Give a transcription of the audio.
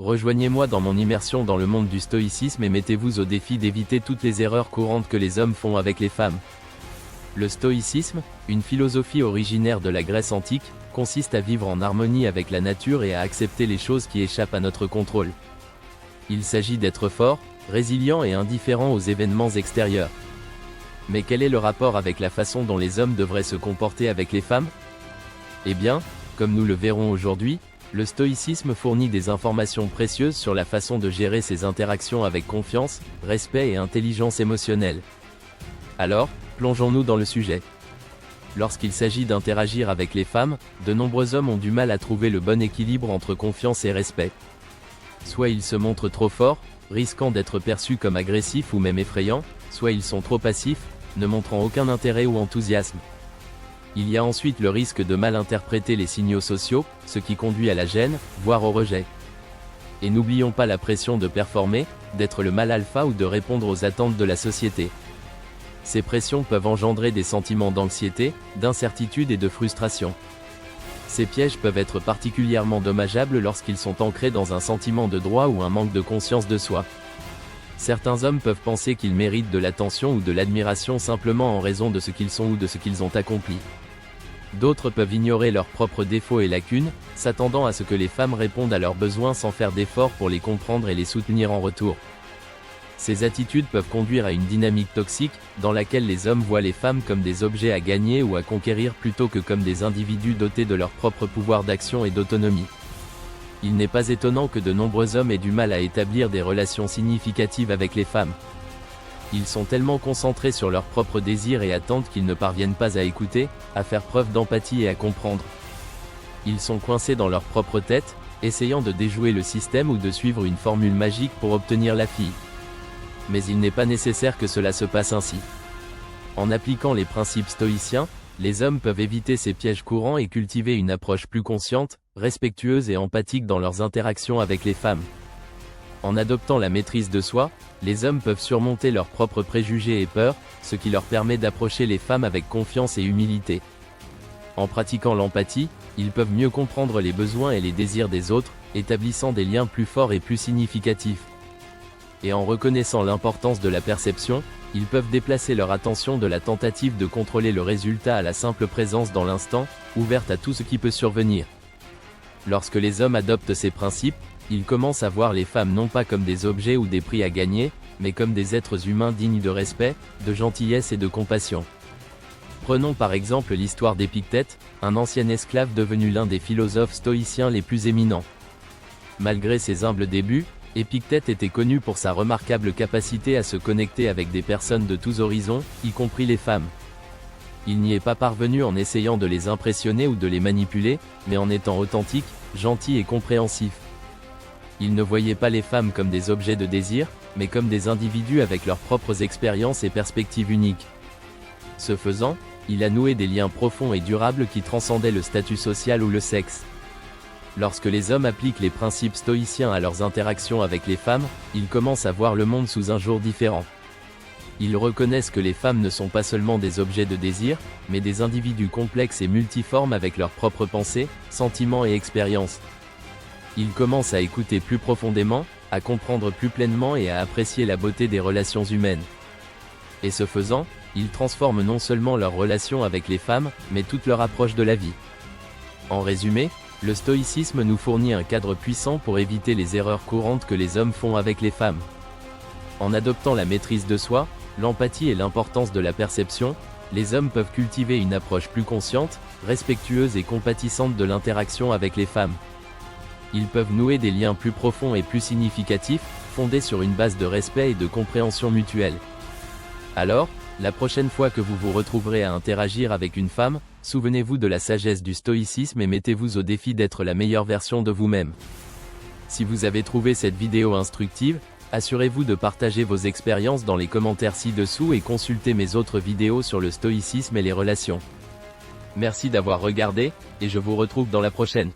Rejoignez-moi dans mon immersion dans le monde du stoïcisme et mettez-vous au défi d'éviter toutes les erreurs courantes que les hommes font avec les femmes. Le stoïcisme, une philosophie originaire de la Grèce antique, consiste à vivre en harmonie avec la nature et à accepter les choses qui échappent à notre contrôle. Il s'agit d'être fort, résilient et indifférent aux événements extérieurs. Mais quel est le rapport avec la façon dont les hommes devraient se comporter avec les femmes? Eh bien, comme nous le verrons aujourd'hui, le stoïcisme fournit des informations précieuses sur la façon de gérer ses interactions avec confiance, respect et intelligence émotionnelle. Alors, plongeons-nous dans le sujet. Lorsqu'il s'agit d'interagir avec les femmes, de nombreux hommes ont du mal à trouver le bon équilibre entre confiance et respect. Soit ils se montrent trop forts, risquant d'être perçus comme agressifs ou même effrayants, soit ils sont trop passifs, ne montrant aucun intérêt ou enthousiasme. Il y a ensuite le risque de mal interpréter les signaux sociaux, ce qui conduit à la gêne, voire au rejet. Et n'oublions pas la pression de performer, d'être le mâle alpha ou de répondre aux attentes de la société. Ces pressions peuvent engendrer des sentiments d'anxiété, d'incertitude et de frustration. Ces pièges peuvent être particulièrement dommageables lorsqu'ils sont ancrés dans un sentiment de droit ou un manque de conscience de soi. Certains hommes peuvent penser qu'ils méritent de l'attention ou de l'admiration simplement en raison de ce qu'ils sont ou de ce qu'ils ont accompli. D'autres peuvent ignorer leurs propres défauts et lacunes, s'attendant à ce que les femmes répondent à leurs besoins sans faire d'efforts pour les comprendre et les soutenir en retour. Ces attitudes peuvent conduire à une dynamique toxique, dans laquelle les hommes voient les femmes comme des objets à gagner ou à conquérir plutôt que comme des individus dotés de leur propre pouvoir d'action et d'autonomie. Il n'est pas étonnant que de nombreux hommes aient du mal à établir des relations significatives avec les femmes. Ils sont tellement concentrés sur leurs propres désirs et attentes qu'ils ne parviennent pas à écouter, à faire preuve d'empathie et à comprendre. Ils sont coincés dans leur propre tête, essayant de déjouer le système ou de suivre une formule magique pour obtenir la fille. Mais il n'est pas nécessaire que cela se passe ainsi. En appliquant les principes stoïciens, les hommes peuvent éviter ces pièges courants et cultiver une approche plus consciente, respectueuse et empathique dans leurs interactions avec les femmes. En adoptant la maîtrise de soi, les hommes peuvent surmonter leurs propres préjugés et peurs, ce qui leur permet d'approcher les femmes avec confiance et humilité. En pratiquant l'empathie, ils peuvent mieux comprendre les besoins et les désirs des autres, établissant des liens plus forts et plus significatifs. Et en reconnaissant l'importance de la perception, ils peuvent déplacer leur attention de la tentative de contrôler le résultat à la simple présence dans l'instant, ouverte à tout ce qui peut survenir. Lorsque les hommes adoptent ces principes, ils commencent à voir les femmes non pas comme des objets ou des prix à gagner, mais comme des êtres humains dignes de respect, de gentillesse et de compassion. Prenons par exemple l'histoire d'Épictète, un ancien esclave devenu l'un des philosophes stoïciens les plus éminents. Malgré ses humbles débuts, Épictète était connu pour sa remarquable capacité à se connecter avec des personnes de tous horizons, y compris les femmes. Il n'y est pas parvenu en essayant de les impressionner ou de les manipuler, mais en étant authentique, gentil et compréhensif. Il ne voyait pas les femmes comme des objets de désir, mais comme des individus avec leurs propres expériences et perspectives uniques. Ce faisant, il a noué des liens profonds et durables qui transcendaient le statut social ou le sexe. Lorsque les hommes appliquent les principes stoïciens à leurs interactions avec les femmes, ils commencent à voir le monde sous un jour différent. Ils reconnaissent que les femmes ne sont pas seulement des objets de désir, mais des individus complexes et multiformes avec leurs propres pensées, sentiments et expériences. Ils commencent à écouter plus profondément, à comprendre plus pleinement et à apprécier la beauté des relations humaines. Et ce faisant, ils transforment non seulement leurs relations avec les femmes, mais toute leur approche de la vie. En résumé, le stoïcisme nous fournit un cadre puissant pour éviter les erreurs courantes que les hommes font avec les femmes. En adoptant la maîtrise de soi, l'empathie et l'importance de la perception, les hommes peuvent cultiver une approche plus consciente, respectueuse et compatissante de l'interaction avec les femmes. Ils peuvent nouer des liens plus profonds et plus significatifs, fondés sur une base de respect et de compréhension mutuelle. Alors, la prochaine fois que vous vous retrouverez à interagir avec une femme, souvenez-vous de la sagesse du stoïcisme et mettez-vous au défi d'être la meilleure version de vous-même. Si vous avez trouvé cette vidéo instructive, assurez-vous de partager vos expériences dans les commentaires ci-dessous et consultez mes autres vidéos sur le stoïcisme et les relations. Merci d'avoir regardé, et je vous retrouve dans la prochaine.